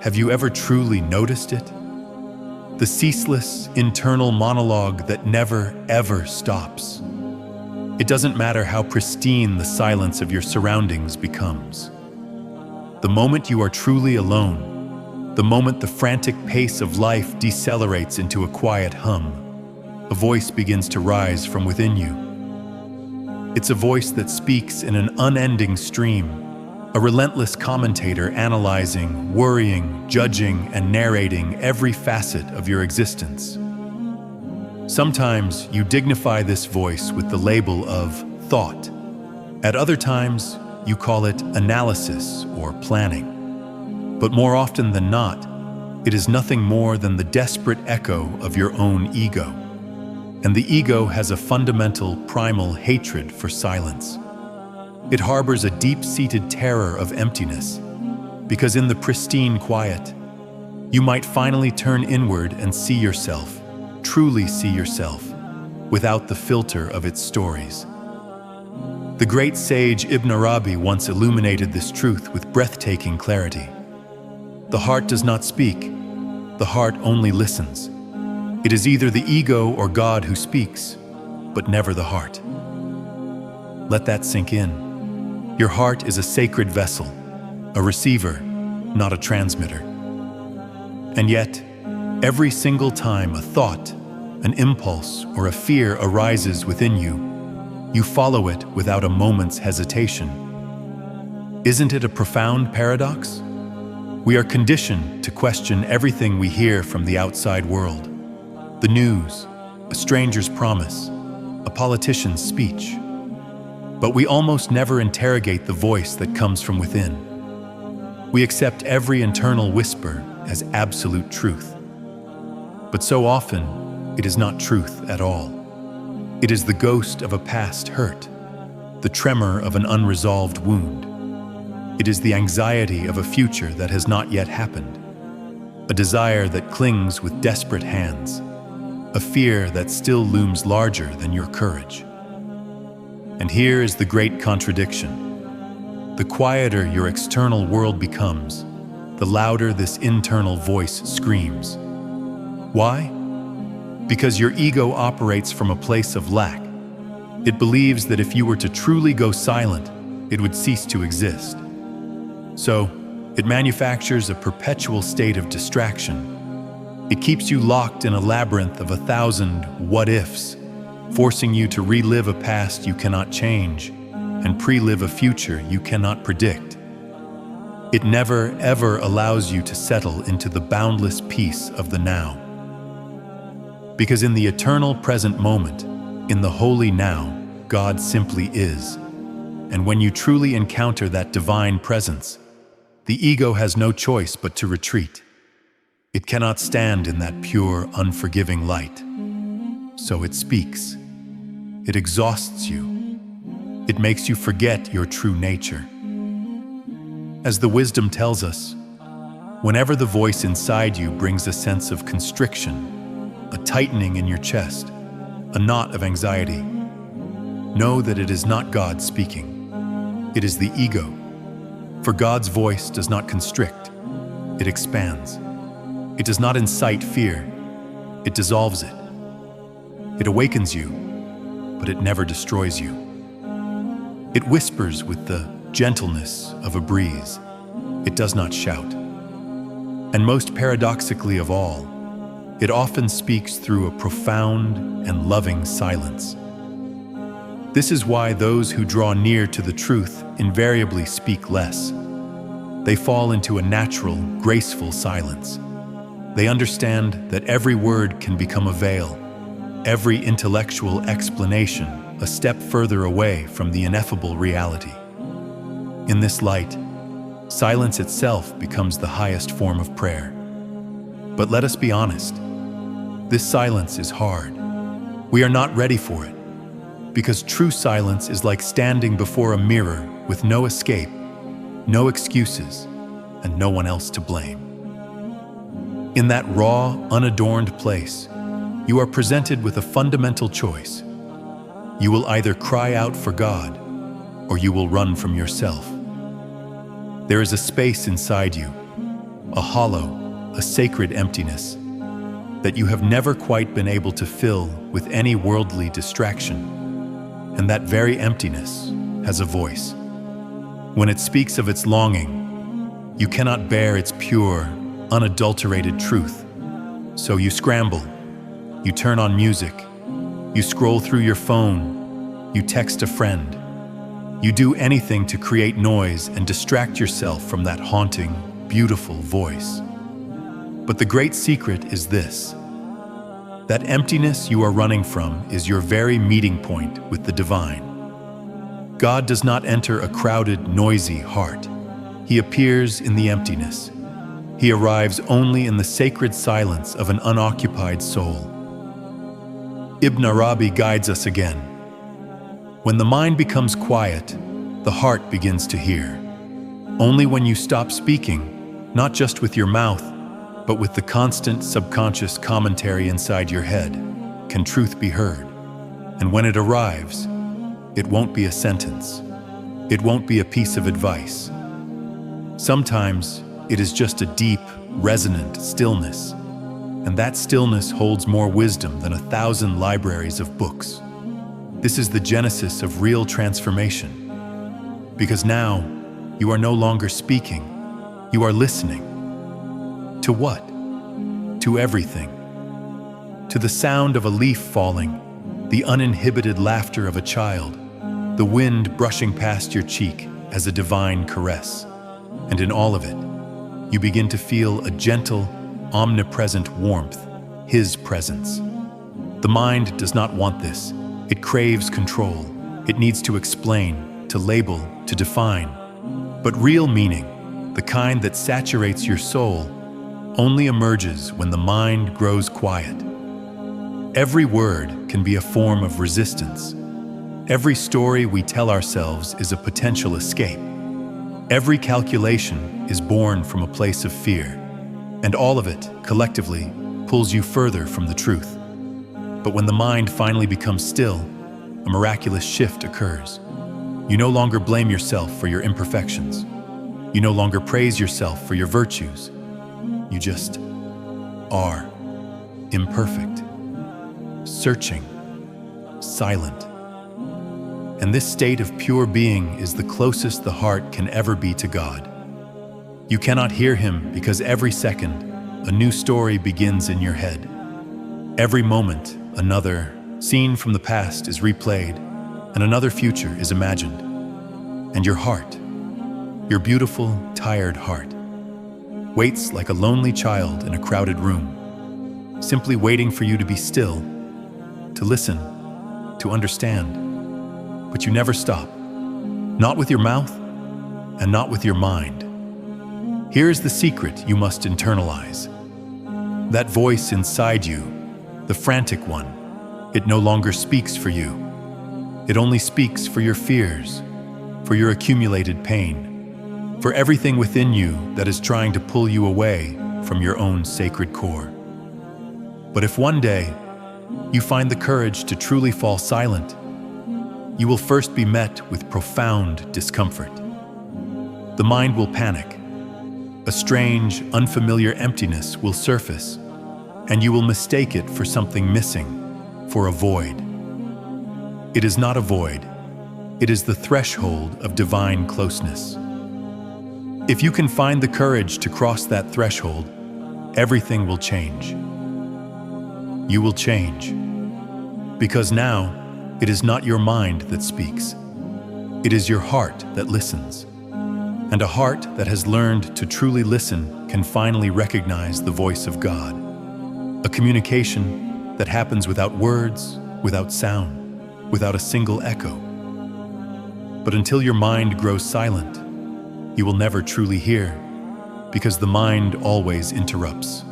Have you ever truly noticed it? The ceaseless internal monologue that never, ever stops. It doesn't matter how pristine the silence of your surroundings becomes. The moment you are truly alone, the moment the frantic pace of life decelerates into a quiet hum, a voice begins to rise from within you. It's a voice that speaks in an unending stream, a relentless commentator analyzing, worrying, judging, and narrating every facet of your existence. Sometimes you dignify this voice with the label of thought. At other times, you call it analysis or planning. But more often than not, it is nothing more than the desperate echo of your own ego. And the ego has a fundamental, primal hatred for silence. It harbors a deep-seated terror of emptiness, because in the pristine quiet, you might finally turn inward and see yourself, truly see yourself, without the filter of its stories. The great sage Ibn Arabi once illuminated this truth with breathtaking clarity. The heart does not speak, the heart only listens. It is either the ego or God who speaks, but never the heart. Let that sink in. Your heart is a sacred vessel, a receiver, not a transmitter. And yet, every single time a thought, an impulse, or a fear arises within you, you follow it without a moment's hesitation. Isn't it a profound paradox? We are conditioned to question everything we hear from the outside world. The news, a stranger's promise, a politician's speech. But we almost never interrogate the voice that comes from within. We accept every internal whisper as absolute truth. But so often, it is not truth at all. It is the ghost of a past hurt, the tremor of an unresolved wound. It is the anxiety of a future that has not yet happened, a desire that clings with desperate hands, a fear that still looms larger than your courage. And here is the great contradiction. The quieter your external world becomes, the louder this internal voice screams. Why? Because your ego operates from a place of lack. It believes that if you were to truly go silent, it would cease to exist. So, it manufactures a perpetual state of distraction. It keeps you locked in a labyrinth of 1,000 what-ifs, forcing you to relive a past you cannot change and pre-live a future you cannot predict. It never, ever allows you to settle into the boundless peace of the now. Because in the eternal present moment, in the holy now, God simply is. And when you truly encounter that divine presence, the ego has no choice but to retreat. It cannot stand in that pure, unforgiving light. So it speaks. It exhausts you. It makes you forget your true nature. As the wisdom tells us, whenever the voice inside you brings a sense of constriction, a tightening in your chest, a knot of anxiety, know that it is not God speaking. It is the ego. For God's voice does not constrict, it expands. It does not incite fear, it dissolves it. It awakens you, but it never destroys you. It whispers with the gentleness of a breeze. It does not shout. And most paradoxically of all, it often speaks through a profound and loving silence. This is why those who draw near to the truth invariably speak less. They fall into a natural, graceful silence. They understand that every word can become a veil, every intellectual explanation a step further away from the ineffable reality. In this light, silence itself becomes the highest form of prayer. But let us be honest, this silence is hard. We are not ready for it, because true silence is like standing before a mirror with no escape, no excuses, and no one else to blame. In that raw, unadorned place, you are presented with a fundamental choice. You will either cry out for God, or you will run from yourself. There is a space inside you, a hollow, a sacred emptiness that you have never quite been able to fill with any worldly distraction. And that very emptiness has a voice. When it speaks of its longing, you cannot bear its pure, unadulterated truth. So you scramble, you turn on music, you scroll through your phone, you text a friend. You do anything to create noise and distract yourself from that haunting, beautiful voice. But the great secret is this: that emptiness you are running from is your very meeting point with the divine. God does not enter a crowded, noisy heart. He appears in the emptiness. He arrives only in the sacred silence of an unoccupied soul. Ibn Arabi guides us again. When the mind becomes quiet, the heart begins to hear. Only when you stop speaking, not just with your mouth, but with the constant subconscious commentary inside your head, can truth be heard. And when it arrives, it won't be a sentence. It won't be a piece of advice. Sometimes it is just a deep, resonant stillness, and that stillness holds more wisdom than 1,000 libraries of books. This is the genesis of real transformation. Because now, you are no longer speaking, you are listening. To what? To everything. To the sound of a leaf falling, the uninhibited laughter of a child, the wind brushing past your cheek as a divine caress. And in all of it, you begin to feel a gentle, omnipresent warmth, His presence. The mind does not want this. It craves control. It needs to explain, to label, to define. But real meaning, the kind that saturates your soul, only emerges when the mind grows quiet. Every word can be a form of resistance. Every story we tell ourselves is a potential escape. Every calculation is born from a place of fear, and all of it, collectively, pulls you further from the truth. But when the mind finally becomes still, a miraculous shift occurs. You no longer blame yourself for your imperfections. You no longer praise yourself for your virtues. You just are imperfect, searching, silent. And this state of pure being is the closest the heart can ever be to God. You cannot hear Him because every second, a new story begins in your head. Every moment, another scene from the past is replayed, and another future is imagined. And your heart, your beautiful, tired heart, waits like a lonely child in a crowded room, simply waiting for you to be still, to listen, to understand. But you never stop, not with your mouth and not with your mind. Here is the secret you must internalize. That voice inside you, the frantic one, it no longer speaks for you. It only speaks for your fears, for your accumulated pain, for everything within you that is trying to pull you away from your own sacred core. But if one day you find the courage to truly fall silent, you will first be met with profound discomfort. The mind will panic. A strange, unfamiliar emptiness will surface, and you will mistake it for something missing, for a void. It is not a void. It is the threshold of divine closeness. If you can find the courage to cross that threshold, everything will change. You will change. Because now, it is not your mind that speaks. It is your heart that listens. And a heart that has learned to truly listen can finally recognize the voice of God. A communication that happens without words, without sound, without a single echo. But until your mind grows silent, you will never truly hear, because the mind always interrupts.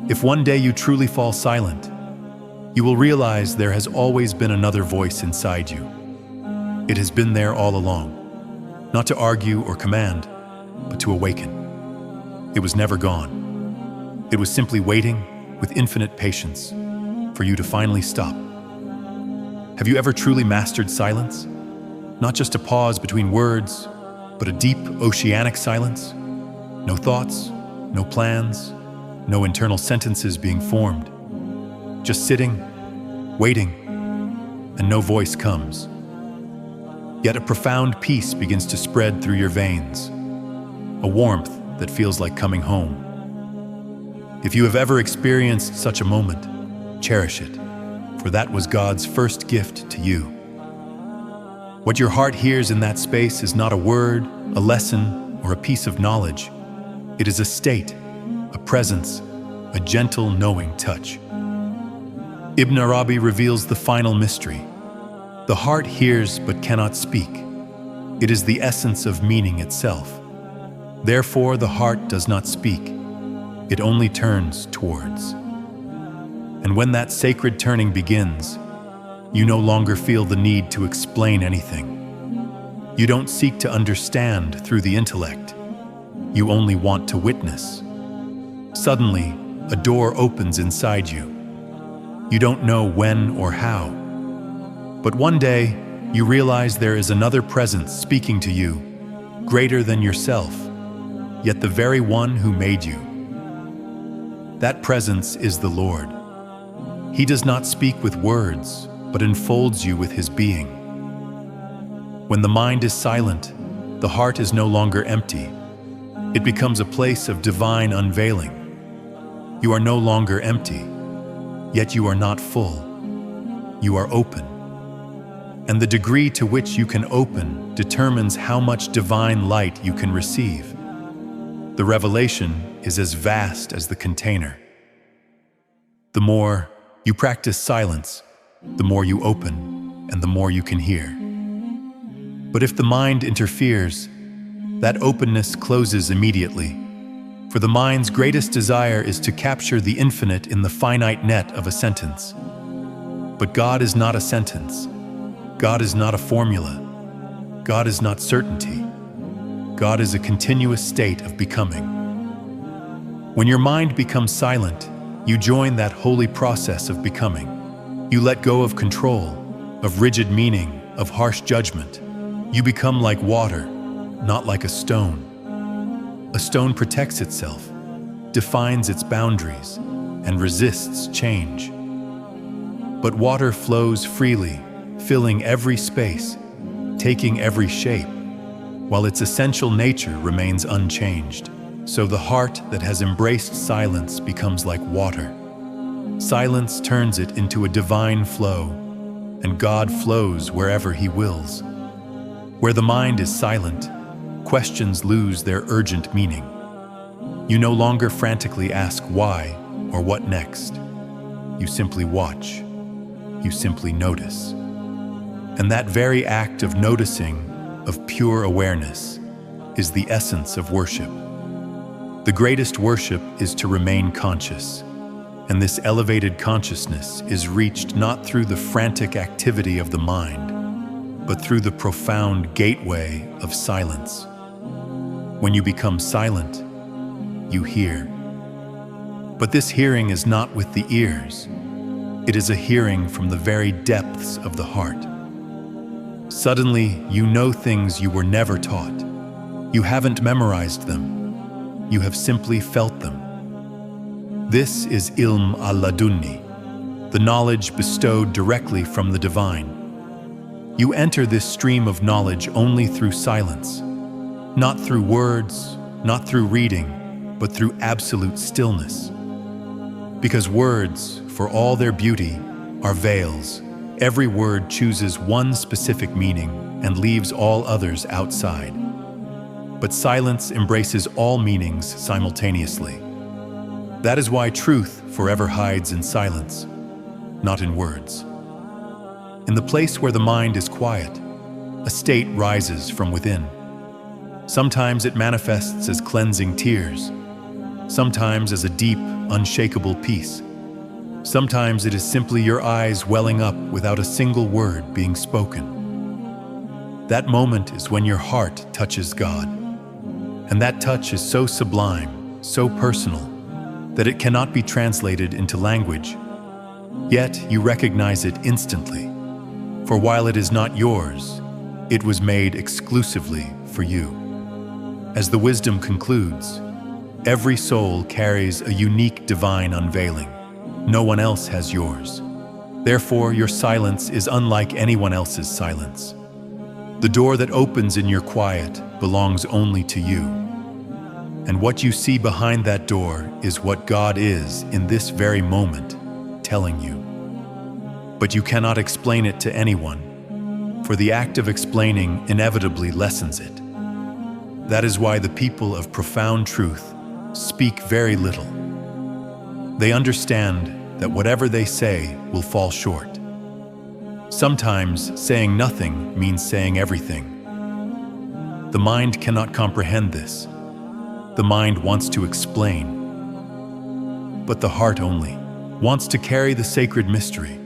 If one day you truly fall silent, you will realize there has always been another voice inside you. It has been there all along, not to argue or command, but to awaken. It was never gone. It was simply waiting with infinite patience for you to finally stop. Have you ever truly mastered silence? Not just a pause between words, but a deep oceanic silence? No thoughts, no plans, no internal sentences being formed. Just sitting, waiting, and no voice comes. Yet a profound peace begins to spread through your veins, a warmth that feels like coming home. If you have ever experienced such a moment, cherish it, for that was God's first gift to you. What your heart hears in that space is not a word, a lesson, or a piece of knowledge. It is a state, a presence, a gentle, knowing touch. Ibn Arabi reveals the final mystery. The heart hears but cannot speak. It is the essence of meaning itself. Therefore, the heart does not speak. It only turns towards. And when that sacred turning begins, you no longer feel the need to explain anything. You don't seek to understand through the intellect. You only want to witness. Suddenly, a door opens inside you. You don't know when or how. But one day, you realize there is another presence speaking to you, greater than yourself, yet the very one who made you. That presence is the Lord. He does not speak with words, but enfolds you with his being. When the mind is silent, the heart is no longer empty. It becomes a place of divine unveiling. You are no longer empty, yet you are not full. You are open. And the degree to which you can open determines how much divine light you can receive. The revelation is as vast as the container. The more you practice silence, the more you open and the more you can hear. But if the mind interferes, that openness closes immediately. For the mind's greatest desire is to capture the infinite in the finite net of a sentence. But God is not a sentence. God is not a formula. God is not certainty. God is a continuous state of becoming. When your mind becomes silent, you join that holy process of becoming. You let go of control, of rigid meaning, of harsh judgment. You become like water, not like a stone. A stone protects itself, defines its boundaries, and resists change. But water flows freely, filling every space, taking every shape, while its essential nature remains unchanged. So the heart that has embraced silence becomes like water. Silence turns it into a divine flow, and God flows wherever He wills. Where the mind is silent, questions lose their urgent meaning. You no longer frantically ask why or what next. You simply watch. You simply notice. And that very act of noticing, of pure awareness, is the essence of worship. The greatest worship is to remain conscious, and this elevated consciousness is reached not through the frantic activity of the mind, but through the profound gateway of silence. When you become silent, you hear. But this hearing is not with the ears. It is a hearing from the very depths of the heart. Suddenly, you know things you were never taught. You haven't memorized them. You have simply felt them. This is ilm al-ladunni, the knowledge bestowed directly from the divine. You enter this stream of knowledge only through silence, not through words, not through reading, but through absolute stillness. Because words, for all their beauty, are veils. Every word chooses one specific meaning and leaves all others outside. But silence embraces all meanings simultaneously. That is why truth forever hides in silence, not in words. In the place where the mind is quiet, a state rises from within. Sometimes it manifests as cleansing tears, sometimes as a deep, unshakable peace. Sometimes it is simply your eyes welling up without a single word being spoken. That moment is when your heart touches God. And that touch is so sublime, so personal, that it cannot be translated into language. Yet you recognize it instantly. For while it is not yours, it was made exclusively for you. As the wisdom concludes, Every soul carries a unique divine unveiling. No one else has yours. Therefore, your silence is unlike anyone else's silence. The door that opens in your quiet belongs only to you. And what you see behind that door is what God is in this very moment telling you. But you cannot explain it to anyone, for the act of explaining inevitably lessens it. That is why the people of profound truth speak very little. They understand that whatever they say will fall short. Sometimes saying nothing means saying everything. The mind cannot comprehend this. The mind wants to explain, but the heart only wants to carry the sacred mystery.